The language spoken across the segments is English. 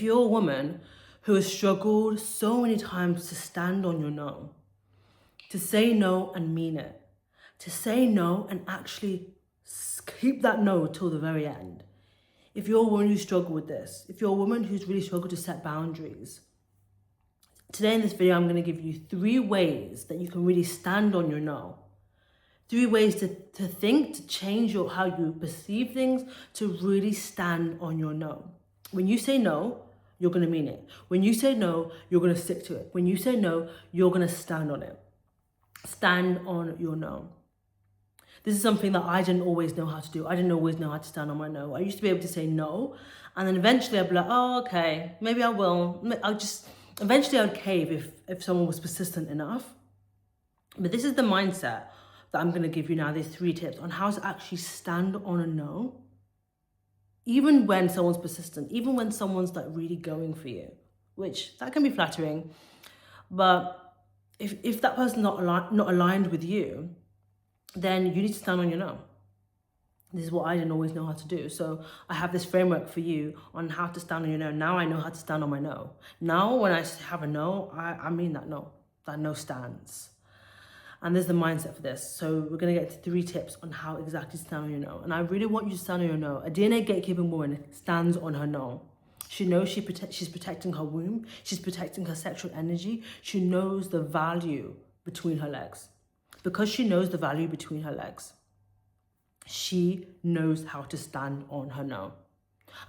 if you're a woman who has struggled so many times to stand on your no, to say no and mean it, to say no and actually keep that no till the very end. If you're a woman who struggled with this, if you're a woman who's really struggled to set boundaries, today in this video, I'm going to give you 3 ways that you can really stand on your no. 3 ways to think, to change how you perceive things, to really stand on your no. When you say no, you're going to mean it. When you say no, you're going to stick to it. When you say no, you're going to stand on it. Stand on your no. This is something that I didn't always know how to do. I didn't always know how to stand on my no. I used to be able to say no, and then eventually I'd be like, oh, okay, maybe I will. Eventually I'd cave if someone was persistent enough. But this is the mindset that I'm going to give you now. There's 3 tips on how to actually stand on a no, even when someone's persistent, even when someone's like really going for you, which that can be flattering. But if that person's not aligned with you, then you need to stand on your no. This is what I didn't always know how to do. So I have this framework for you on how to stand on your no. Now I know how to stand on my no. Now when I have a no, I mean that no. That no stands. And there's the mindset for this. So we're going to get to 3 tips on how exactly to stand on your no. And I really want you to stand on your no. A DNA gatekeeping woman stands on her no. She knows she's protecting her womb. She's protecting her sexual energy. She knows the value between her legs. Because she knows the value between her legs, she knows how to stand on her no.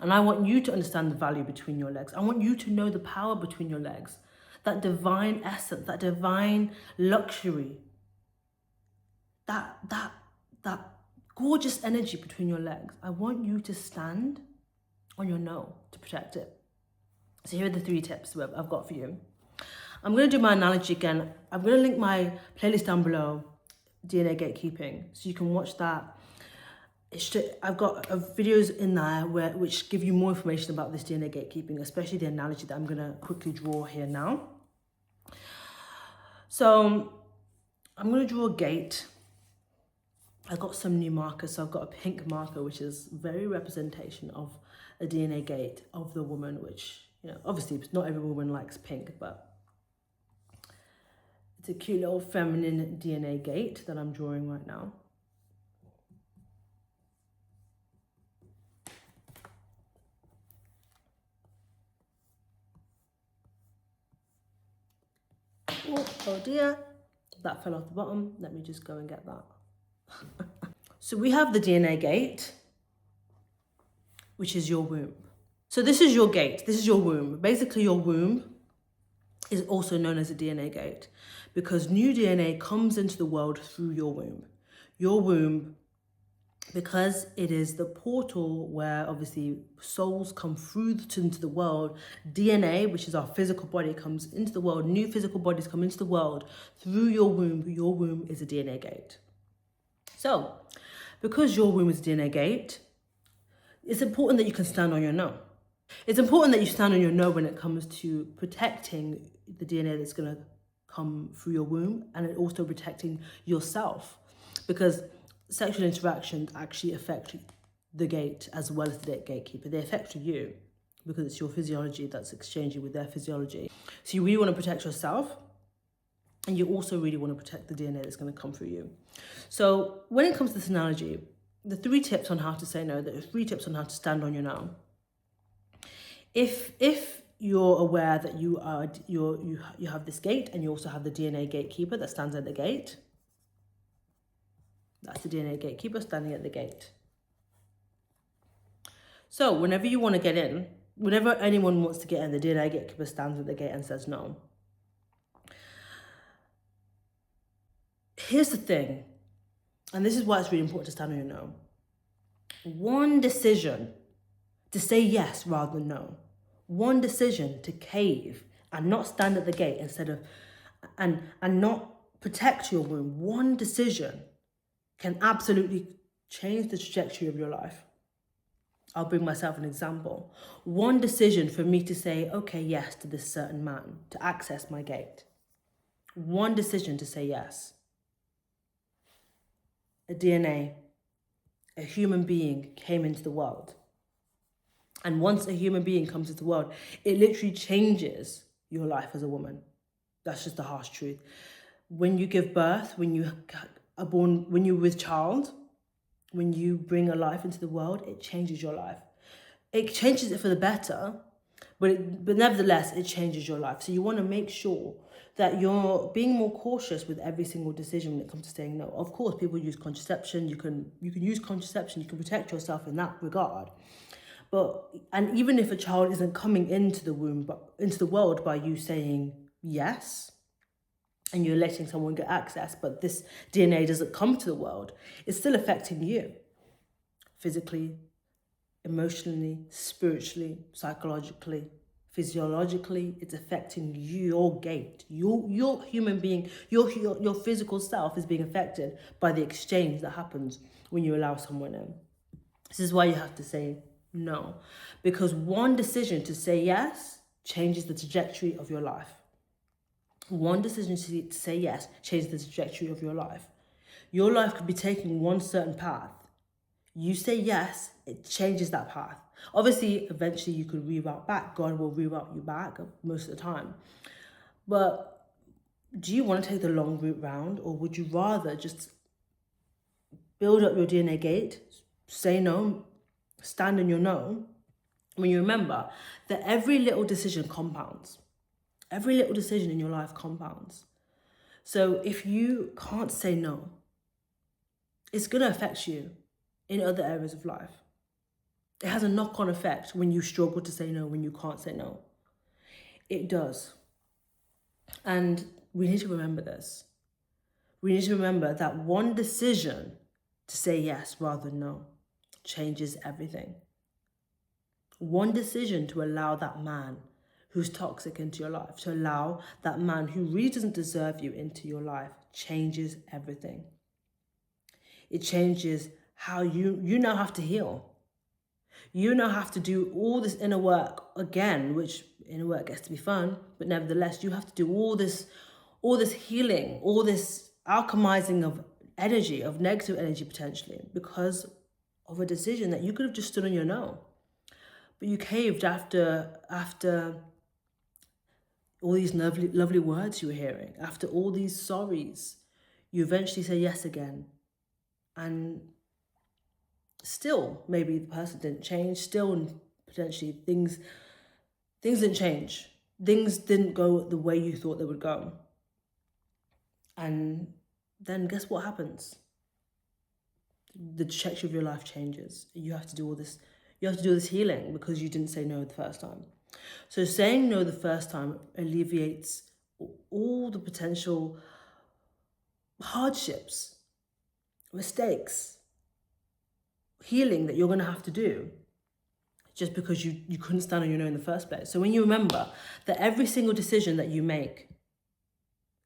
And I want you to understand the value between your legs. I want you to know the power between your legs. That divine essence, that divine luxury, that gorgeous energy between your legs. I want you to stand on your no to protect it. So here are the 3 tips I've got for you. I'm going to do my analogy again. I'm going to link my playlist down below, DNA Gatekeeping, so you can watch that. I've got videos in there which give you more information about this DNA Gatekeeping, especially the analogy that I'm going to quickly draw here now. So I'm going to draw a gate. I've got some new markers. So I've got a pink marker, which is very representation of a DNA gate of the woman, which, obviously not every woman likes pink, but it's a cute little feminine DNA gate that I'm drawing right now. Oh dear, that fell off the bottom. Let me just go and get that. So we have the DNA gate, which is your womb. So this is your gate, this is your womb. Basically your womb is also known as a DNA gate because new DNA comes into the world through your womb. Your womb, because it is the portal where obviously souls come through into the world, DNA, which is our physical body, comes into the world, new physical bodies come into the world through your womb. Your womb is a DNA gate. So, because your womb is a DNA gate, it's important that you can stand on your no. It's important that you stand on your no when it comes to protecting the DNA that's going to come through your womb, and also protecting yourself, because sexual interactions actually affect the gate as well as the gatekeeper. They affect you because it's your physiology that's exchanging with their physiology. So you really want to protect yourself, and you also really want to protect the DNA that's going to come through you. So when it comes to this analogy, the 3 tips on how to say no, the 3 tips on how to stand on your no. If you're aware that you have this gate, and you also have the DNA gatekeeper that stands at the gate, that's the DNA gatekeeper standing at the gate. So whenever you want to get in, whenever anyone wants to get in, the DNA gatekeeper stands at the gate and says no. Here's the thing, and this is why it's really important to stand on your no. One decision to say yes rather than no. One decision to cave and not stand at the gate instead of, and not protect your womb. One decision can absolutely change the trajectory of your life. I'll bring myself an example. One decision for me to say, okay, yes to this certain man, to access my gate. One decision to say yes. A DNA, a human being came into the world. And once a human being comes into the world, it literally changes your life as a woman. That's just the harsh truth. When you give birth, when you are born, when you're with child, when you bring a life into the world, it changes your life. It changes it for the better, but nevertheless, it changes your life. So you want to make sure that you're being more cautious with every single decision when it comes to saying no. Of course, people use contraception. You can use contraception. You can protect yourself in that regard. And even if a child isn't coming into the womb, but into the world by you saying yes, and you're letting someone get access, but this DNA doesn't come to the world, it's still affecting you physically, emotionally, spiritually, psychologically, physiologically. It's affecting your gate. Your human being, your physical self is being affected by the exchange that happens when you allow someone in. This is why you have to say no, because one decision to say yes changes the trajectory of your life. One decision to say yes changes the trajectory of your life. Your life could be taking one certain path. You say yes, it changes that path. Obviously, eventually you could reroute back. God will reroute you back most of the time. But do you want to take the long route round, or would you rather just build up your DNA gate, say no, stand on your no, when you remember that every little decision compounds. Every little decision in your life compounds. So if you can't say no, it's going to affect you in other areas of life. It has a knock-on effect when you struggle to say no, when you can't say no. It does. And we need to remember this. We need to remember that one decision to say yes rather than no changes everything. One decision to allow that man who's toxic into your life, to allow that man who really doesn't deserve you into your life, changes everything. It changes how you now have to heal. You now have to do all this inner work again, which inner work gets to be fun, but nevertheless, you have to do all this healing, all this alchemizing of energy, of negative energy potentially, because of a decision that you could have just stood on your no. But you caved after all these lovely words you were hearing, after all these sorries. You eventually say yes again. And still, maybe the person didn't change. Still, potentially, things didn't change. Things didn't go the way you thought they would go. And then guess what happens? The trajectory of your life changes. You have to do all this. You have to do this healing because you didn't say no the first time. So saying no the first time alleviates all the potential hardships, mistakes, healing that you're going to have to do just because you couldn't stand on your own in the first place. So when you remember that every single decision that you make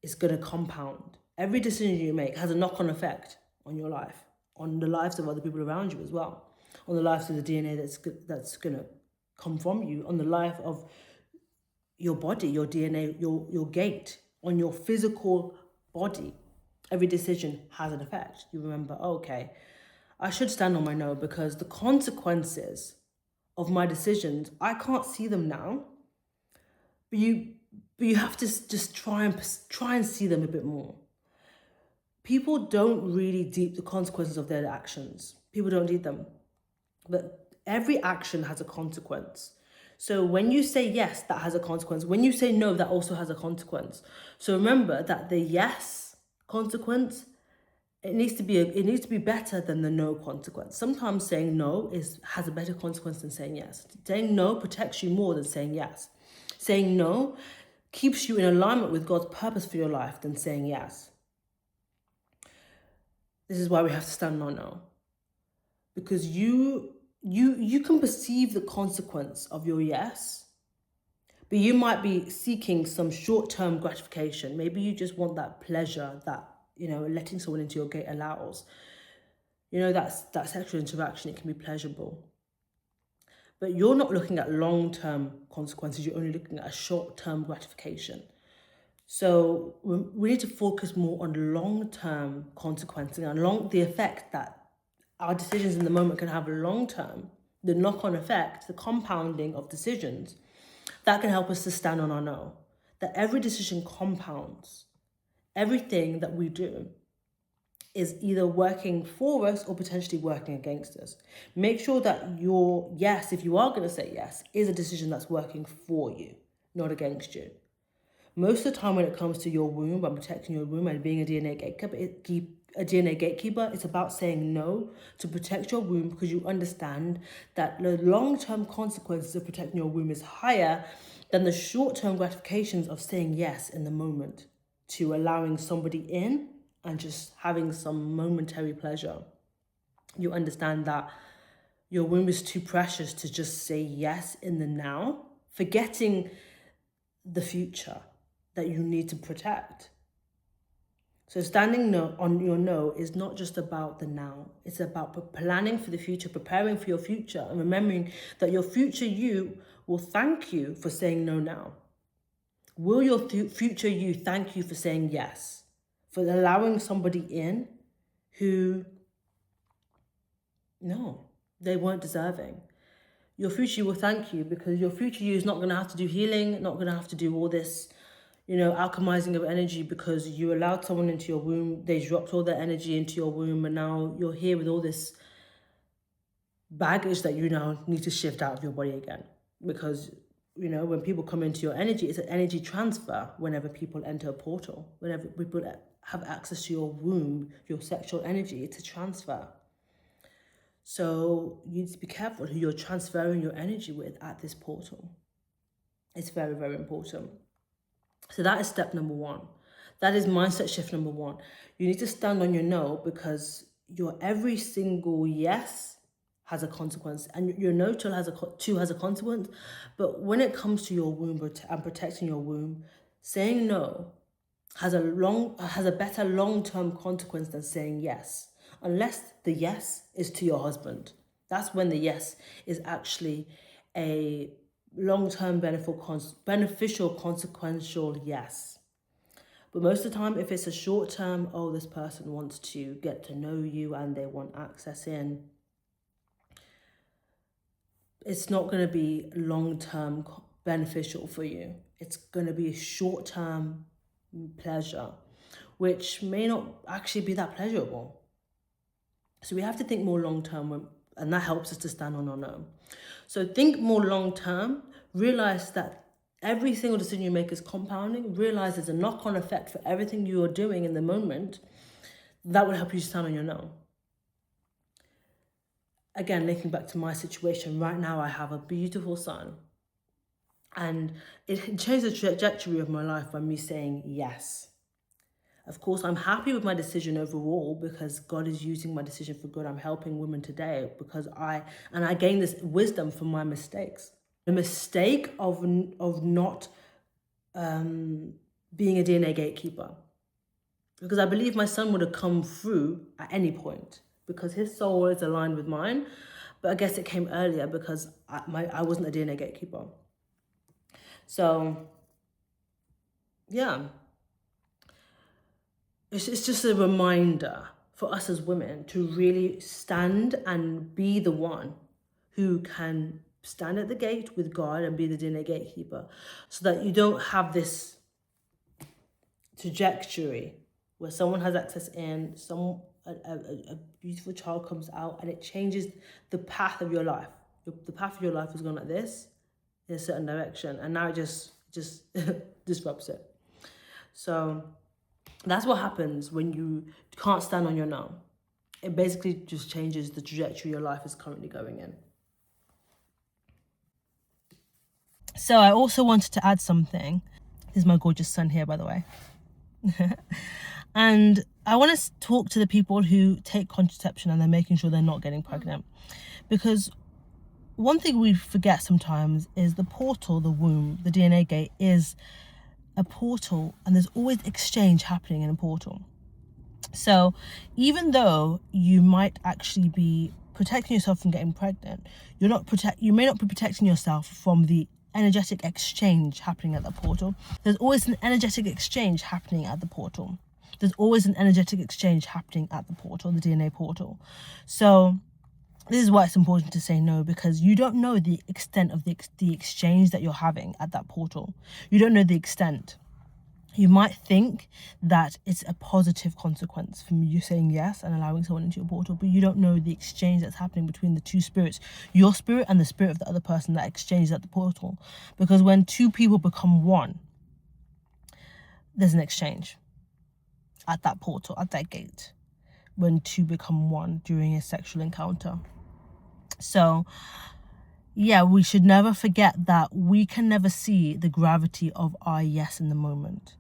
is going to compound, every decision you make has a knock-on effect on your life, on the lives of other people around you as well, on the lives of the DNA that's going to come from you, on the life of your body, your DNA, your gate, on your physical body. Every decision has an effect. You remember, okay, I should stand on my no because the consequences of my decisions, I can't see them now, but you have to just try and see them a bit more. People don't really deep the consequences of their actions. People don't deep them. But every action has a consequence. So when you say yes, that has a consequence. When you say no, that also has a consequence. So remember that the yes consequence, it needs to be better than the no consequence. Sometimes saying no has a better consequence than saying yes. Saying no protects you more than saying yes. Saying no keeps you in alignment with God's purpose for your life than saying yes. This is why we have to stand on no. Because you can perceive the consequence of your yes, but you might be seeking some short-term gratification. Maybe you just want that pleasure that, letting someone into your gate allows. That sexual interaction, it can be pleasurable. But you're not looking at long-term consequences, you're only looking at a short-term gratification. So we need to focus more on long-term consequences and the effect that our decisions in the moment can have long-term. the knock-on effect, the compounding of decisions, that can help us to stand on our no. That every decision compounds. Everything that we do is either working for us or potentially working against us. Make sure that your yes, if you are going to say yes, is a decision that's working for you, not against you. Most of the time when it comes to your womb and protecting your womb and being a DNA gatekeeper, it's about saying no to protect your womb, because you understand that the long-term consequences of protecting your womb is higher than the short-term gratifications of saying yes in the moment to allowing somebody in and just having some momentary pleasure. You understand that your womb is too precious to just say yes in the now, forgetting the future that you need to protect. So standing no on your no is not just about the now. It's about planning for the future, preparing for your future, and remembering that your future you will thank you for saying no now. Will your future you thank you for saying yes? For allowing somebody in who, no, they weren't deserving. Your future will thank you, because your future you is not going to have to do healing, not going to have to do all this, alchemizing of energy, because you allowed someone into your womb, they dropped all their energy into your womb, and now you're here with all this baggage that you now need to shift out of your body again. Because, when people come into your energy, it's an energy transfer whenever people enter a portal. Whenever people have access to your womb, your sexual energy, it's a transfer. So you need to be careful who you're transferring your energy with at this portal. It's very, very important. So that is step number one. That is mindset shift number one. You need to stand on your no, because your every single yes has a consequence, and your no too has a consequence. But when it comes to your womb and protecting your womb, saying no has a better long-term consequence than saying yes, unless the yes is to your husband. That's when the yes is actually a long-term beneficial consequential yes. But most of the time, if it's a short-term, this person wants to get to know you and they want access in, it's not going to be long-term beneficial for you. It's going to be a short-term pleasure, which may not actually be that pleasurable. So we have to think more long-term, and that helps us to stand on our no. So think more long-term, realize that every single decision you make is compounding, realize there's a knock-on effect for everything you are doing in the moment. That will help you stand on your no. Again, linking back to my situation, right now I have a beautiful son. And it changed the trajectory of my life by me saying yes. Of course, I'm happy with my decision overall, because God is using my decision for good. I'm helping women today because I gained this wisdom from my mistakes. The mistake of not being a DNA gatekeeper. Because I believe my son would have come through at any point, because his soul is aligned with mine. But I guess it came earlier because I wasn't a DNA gatekeeper. So, yeah. It's just a reminder for us as women to really stand and be the one who can stand at the gate with God and be the DNA gatekeeper, so that you don't have this trajectory where someone has access in, a beautiful child comes out, and it changes the path of your life. The path of your life has gone like this in a certain direction, and now it just disrupts it. So that's what happens when you can't stand on your no. It basically just changes the trajectory your life is currently going in. So I also wanted to add something. This is my gorgeous son here, by the way. And I want to talk to the people who take contraception and they're making sure they're not getting pregnant. Because one thing we forget sometimes is the portal, the womb, the DNA gate is a portal, and there's always exchange happening in a portal. So even though you might actually be protecting yourself from getting pregnant, you may not be protecting yourself from the energetic exchange happening at the portal. There's always an energetic exchange happening at the portal. There's always an energetic exchange happening at the portal, the DNA portal. So This is why it's important to say no, because you don't know the extent of the exchange that you're having at that portal. You don't know the extent. You might think that it's a positive consequence from you saying yes and allowing someone into your portal, but you don't know the exchange that's happening between the two spirits, your spirit and the spirit of the other person that exchanges at the portal. Because when two people become one, there's an exchange at that portal, at that gate, when two become one during a sexual encounter. So yeah, we should never forget that we can never see the gravity of our yes in the moment,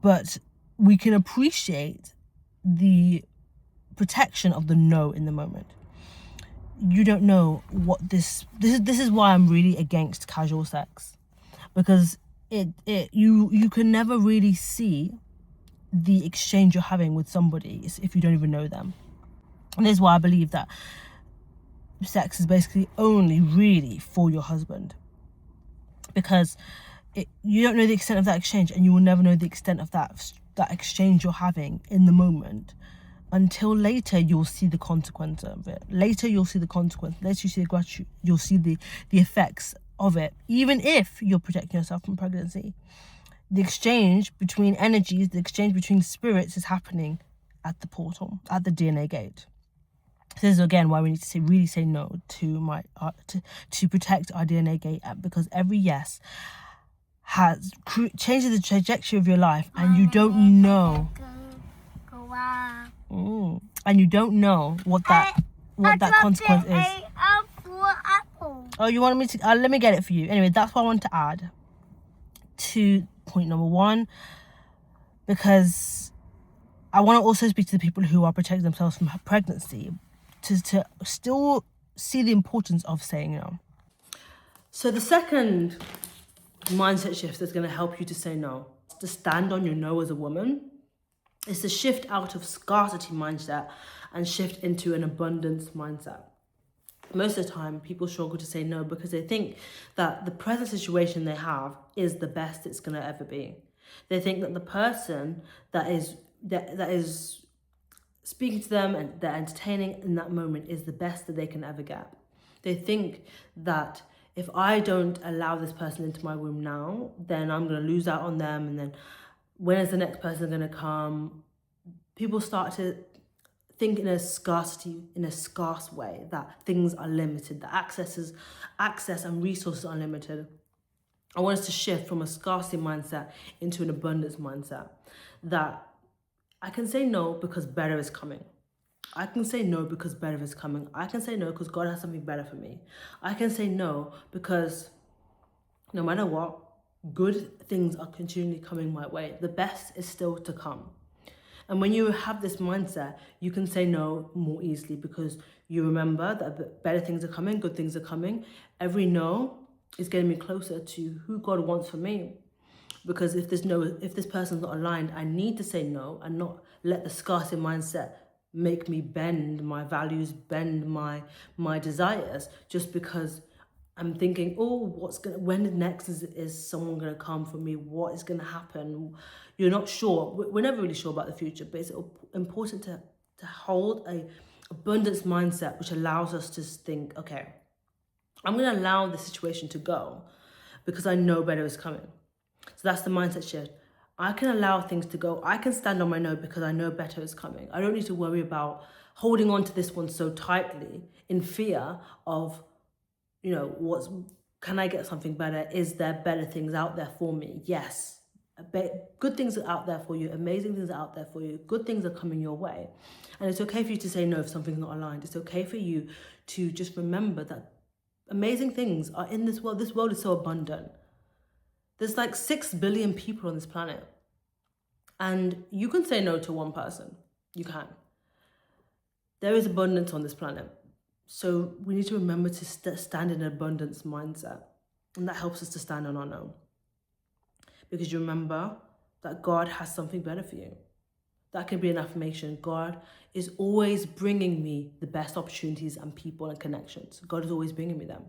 but we can appreciate the protection of the no in the moment. You don't know what this is why I'm really against casual sex, because you can never really see the exchange you're having with somebody if you don't even know them. And this is why I believe that sex is basically only really for your husband, because you don't know the extent of that exchange, and you will never know the extent of that exchange you're having in the moment until later. You'll see the consequence of it. Later you'll see the consequence. Later you see the gratitude. You'll see the effects of it, even if you're protecting yourself from pregnancy. The exchange between energies, the exchange between spirits is happening at the portal, at the DNA gate. This is again why we need to really say no to to protect our DNA gate, because every yes has changes the trajectory of your life, and you don't know. And you don't know what that consequence is. Oh, you wanted me to? Let me get it for you. Anyway, that's what I want to add to point number 1, because I want to also speak to the people who are protecting themselves from pregnancy to still see the importance of saying no. So the second mindset shift that's going to help you to say no, to stand on your no as a woman, is to shift out of scarcity mindset and shift into an abundance mindset. Most of the time, people struggle to say no because they think that the present situation they have is the best it's going to ever be. They think that the person that is speaking to them and they're entertaining in that moment is the best that they can ever get. They think that if I don't allow this person into my room now, then I'm going to lose out on them. And then when is the next person going to come? People start to think in a scarce way, that things are limited, that access and resources are limited. I want us to shift from a scarcity mindset into an abundance mindset, that I can say no because better is coming. I can say no because better is coming. I can say no because God has something better for me. I can say no because no matter what, good things are continually coming my way. The best is still to come. And when you have this mindset, you can say no more easily, because you remember that better things are coming, good things are coming. Every no is getting me closer to who God wants for me. Because if this person's not aligned, I need to say no and not let the scarcity mindset make me bend my values, bend my desires, just because I'm thinking, oh, when next is someone gonna come for me? What is gonna happen? You're not sure. We're never really sure about the future, but it's important to hold a abundance mindset, which allows us to think, okay, I'm gonna allow the situation to go because I know better is coming. So that's the mindset shift. I can allow things to go. I can stand on my no because I know better is coming. I don't need to worry about holding on to this one so tightly in fear of, can I get something better? Is there better things out there for me? Yes. Good things are out there for you. Amazing things are out there for you. Good things are coming your way. And it's okay for you to say no if something's not aligned. It's okay for you to just remember that amazing things are in this world. This world is so abundant. There's like 6 billion people on this planet. And you can say no to one person. You can. There is abundance on this planet. So we need to remember to stand in an abundance mindset. And that helps us to stand on our no. Because you remember that God has something better for you. That can be an affirmation. God is always bringing me the best opportunities and people and connections. God is always bringing me them.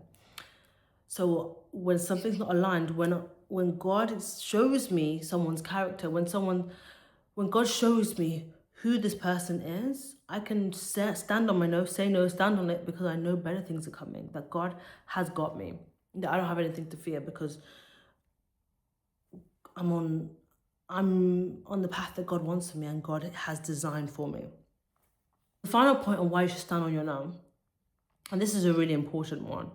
So when something's not aligned, when God shows me someone's character, when God shows me who this person is, I can stand on my no, say no, stand on it, because I know better things are coming, that God has got me, that I don't have anything to fear, because I'm on the path that God wants for me and God has designed for me. The final point on why you should stand on your no, and this is a really important one,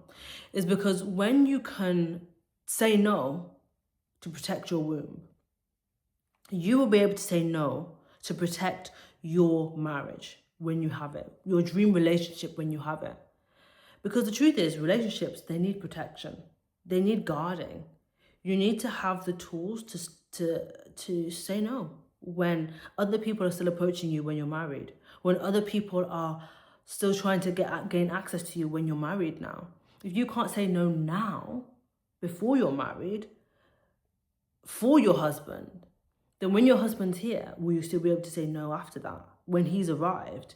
is because when you can say no to protect your womb, you will be able to say no to protect your marriage when you have it, your dream relationship when you have it. Because the truth is, relationships, they need protection. They need guarding. You need to have the tools to say no when other people are still approaching you when you're married, when other people are still trying to gain access to you when you're married now. If you can't say no now, before you're married, for your husband, then when your husband's here, will you still be able to say no after that? When he's arrived,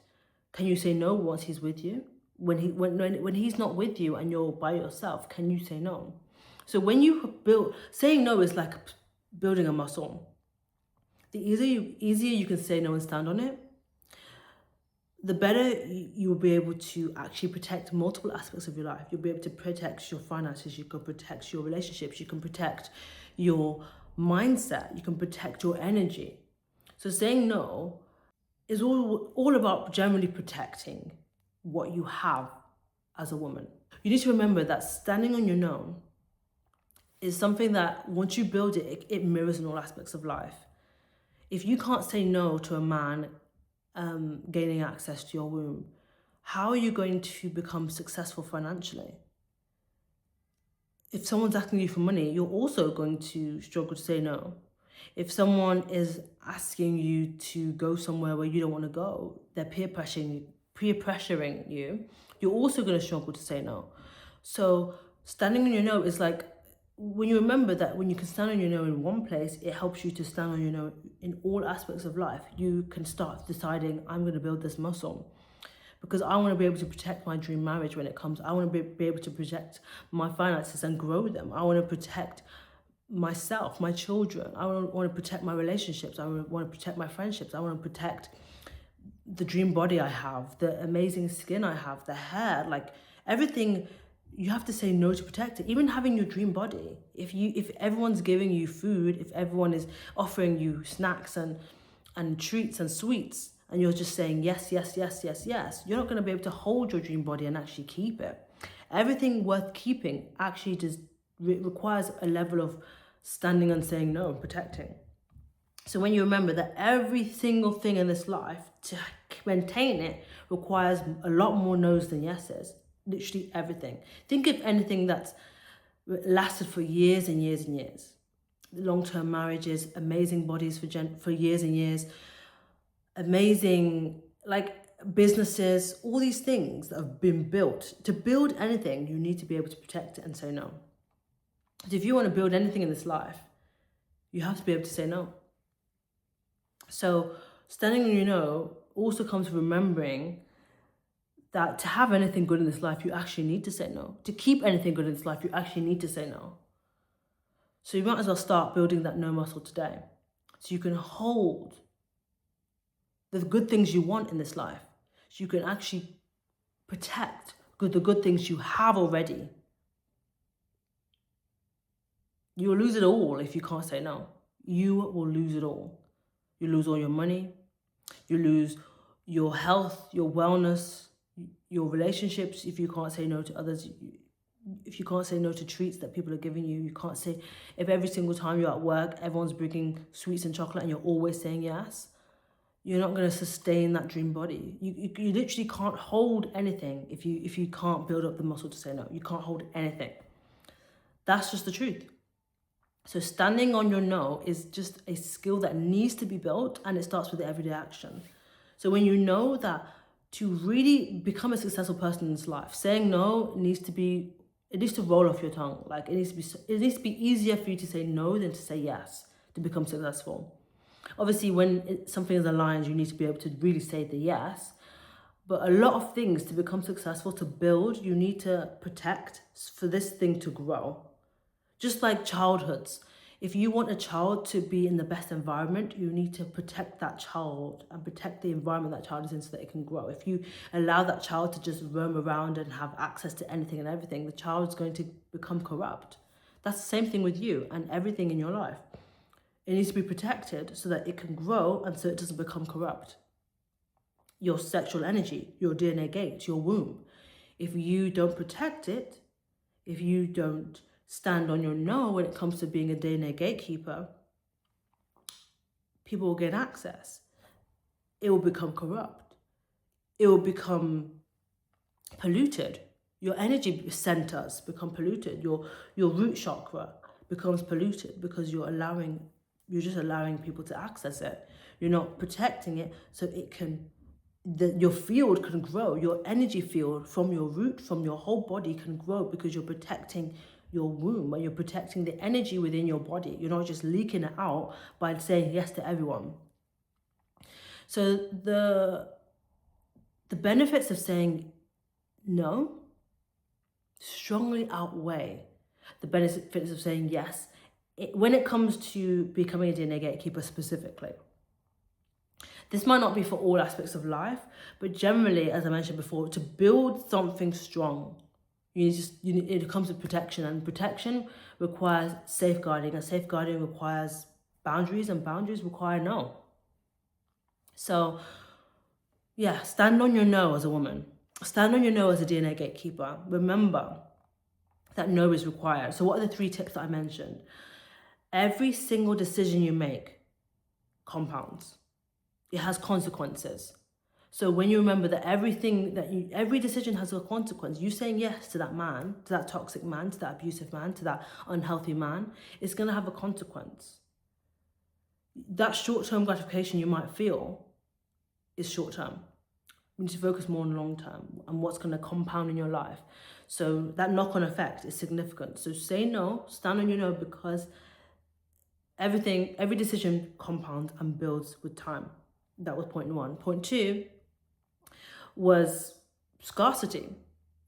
can you say no once he's with you? When he's not with you and you're by yourself, can you say no? So when you saying no is like building a muscle. The easier you can say no and stand on it, the better you will be able to actually protect multiple aspects of your life. You'll be able to protect your finances, you can protect your relationships, you can protect your mindset, you can protect your energy. So saying no is all about generally protecting what you have as a woman. You need to remember that standing on your no is something that once you build it, it mirrors in all aspects of life. If you can't say no to a man gaining access to your womb, how are you going to become successful financially? If someone's asking you for money, you're also going to struggle to say no. If someone is asking you to go somewhere where you don't want to go, they're peer pressuring you, you're also going to struggle to say no. So standing on your no is like, when you remember that when you can stand on your no in one place, it helps you to stand on your no in all aspects of life. You can start deciding, I'm going to build this muscle because I want to be able to protect my dream marriage when it comes. I want to be able to protect my finances and grow them. I want to protect myself, my children. I want to protect my relationships. I want to protect my friendships. I want to protect the dream body I have, the amazing skin I have, the hair, like everything. You have to say no to protect it. Even having your dream body, if everyone's giving you food, if everyone is offering you snacks and treats and sweets, and you're just saying yes, yes, yes, yes, yes, you're not going to be able to hold your dream body and actually keep it. Everything worth keeping actually just requires a level of standing and saying no and protecting. So when you remember that every single thing in this life, to maintain it, requires a lot more no's than yeses. Literally everything. Think of anything that's lasted for years and years and years. Long-term marriages, amazing bodies for years and years, amazing like businesses, all these things that have been built. To build anything, you need to be able to protect it and say no. So if you want to build anything in this life, you have to be able to say no. So standing on your no also comes with remembering that to have anything good in this life, you actually need to say no. To keep anything good in this life, you actually need to say no. So you might as well start building that no muscle today. So you can hold the good things you want in this life. So you can actually protect the good things you have already. You will lose it all if you can't say no. You will lose it all. You lose all your money. You lose your health, your wellness, your relationships if you can't say no to others. If you can't say no to treats that people are giving you, you can't say, if every single time you're at work, everyone's bringing sweets and chocolate and you're always saying yes, you're not going to sustain that dream body. You literally can't hold anything if you can't build up the muscle to say no. You can't hold anything. That's just the truth. So standing on your no is just a skill that needs to be built, and it starts with the everyday action. So when you know that to really become a successful person in this life, saying no needs to roll off your tongue. Like it needs to be easier for you to say no than to say yes to become successful. Obviously, when something is aligned, you need to be able to really say the yes. But a lot of things to become successful, to build, you need to protect for this thing to grow. Just like childhoods. If you want a child to be in the best environment, you need to protect that child and protect the environment that child is in so that it can grow. If you allow that child to just roam around and have access to anything and everything, the child is going to become corrupt. That's the same thing with you and everything in your life. It needs to be protected so that it can grow and so it doesn't become corrupt. Your sexual energy, your DNA gate, your womb. If you don't protect it, if you don't stand on your no when it comes to being a DNA gatekeeper, people will gain access. It will become corrupt. It will become polluted. Your energy centers become polluted. Your root chakra becomes polluted because you're just allowing people to access it. You're not protecting it so it can, your field can grow. Your energy field from your root, from your whole body can grow because you're protecting your womb, and you're protecting the energy within your body. You're not just leaking it out by saying yes to everyone. So the benefits of saying no strongly outweigh the benefits of saying yes when it comes to becoming a DNA gatekeeper specifically. This might not be for all aspects of life, but generally, as I mentioned before, to build something strong, it comes with protection, and protection requires safeguarding, and safeguarding requires boundaries, and boundaries require no. So yeah, stand on your no as a woman. Stand on your no as a DNA gatekeeper. Remember that no is required. So what are the 3 tips that I mentioned? Every single decision you make compounds. It has consequences. So when you remember that every decision has a consequence, you saying yes to that man, to that toxic man, to that abusive man, to that unhealthy man, it's going to have a consequence. That short-term gratification you might feel is short-term. We need to focus more on long-term and what's going to compound in your life. So that knock-on effect is significant. So say no, stand on your no, because every decision compounds and builds with time. That was point 1. Point 2 was scarcity.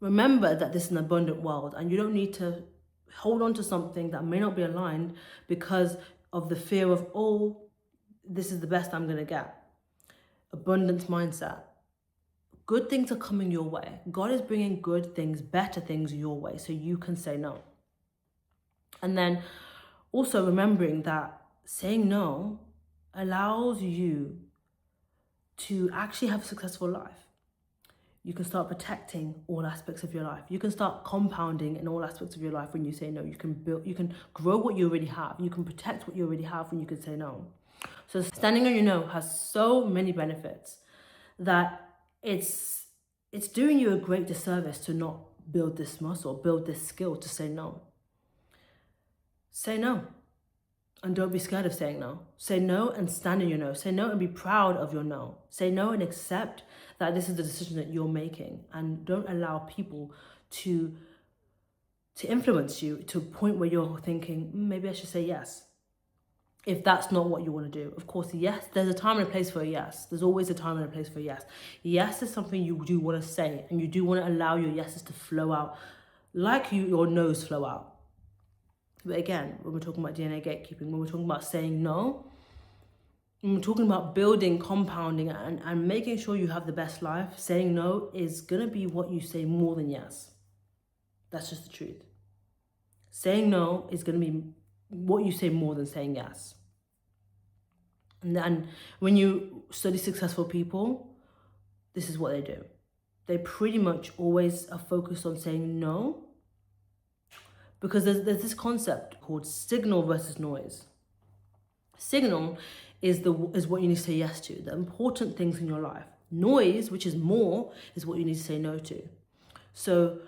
Remember that this is an abundant world, and you don't need to hold on to something that may not be aligned because of the fear of, oh, this is the best I'm going to get. Abundance mindset. Good things are coming your way. God is bringing good things, better things your way, so you can say no. And then also remembering that saying no allows you to actually have a successful life. You can start protecting all aspects of your life. You can start compounding in all aspects of your life when you say no. You can grow what you already have. You can protect what you already have when you can say no. So standing on your no has so many benefits that it's doing you a great disservice to not build this muscle, build this skill to say no. Say no. And don't be scared of saying no. Say no and stand in your no. Say no and be proud of your no. Say no and accept that this is the decision that you're making. And don't allow people to influence you to a point where you're thinking, maybe I should say yes. If that's not what you want to do. Of course, yes, there's a time and a place for a yes. There's always a time and a place for a yes. Yes is something you do want to say, and you do want to allow your yeses to flow out like your no's flow out. But again, when we're talking about DNA gatekeeping, when we're talking about saying no, when we're talking about building, compounding, and making sure you have the best life, saying no is going to be what you say more than yes. That's just the truth. Saying no is going to be what you say more than saying yes. And then when you study successful people, this is what they do. They pretty much always are focused on saying no, because there's this concept called signal versus noise. Signal is what you need to say yes to, the important things in your life. Noise, which is more, is what you need to say no to. So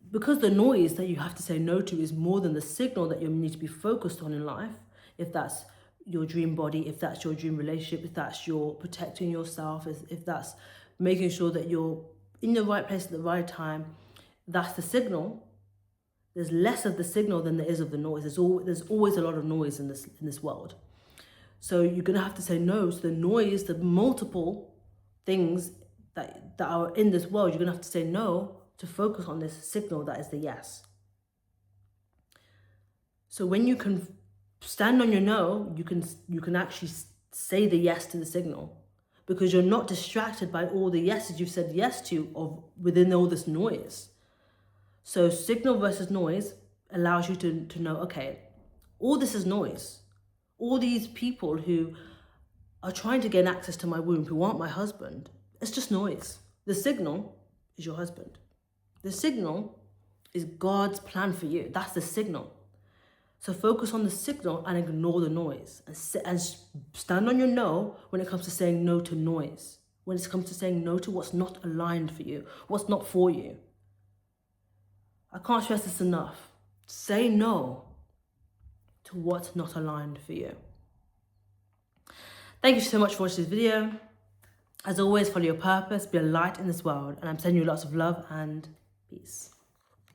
because the noise that you have to say no to is more than the signal that you need to be focused on in life, if that's your dream body, if that's your dream relationship, if that's your protecting yourself, if that's making sure that you're in the right place at the right time, that's the signal. There's less of the signal than there is of the noise. There's always a lot of noise in this world. So you're going to have to say no to the noise, the multiple things that are in this world. You're going to have to say no to focus on this signal that is the yes. So when you can stand on your no, you can actually say the yes to the signal, because you're not distracted by all the yeses you've said yes to of within all this noise. So signal versus noise allows you to know, okay, all this is noise. All these people who are trying to gain access to my womb, who aren't my husband, it's just noise. The signal is your husband. The signal is God's plan for you. That's the signal. So focus on the signal and ignore the noise, and stand on your no when it comes to saying no to noise, when it comes to saying no to what's not aligned for you, what's not for you. I can't stress this enough. Say no to what's not aligned for you. Thank you so much for watching this video. As always, follow your purpose, be a light in this world, and I'm sending you lots of love and peace.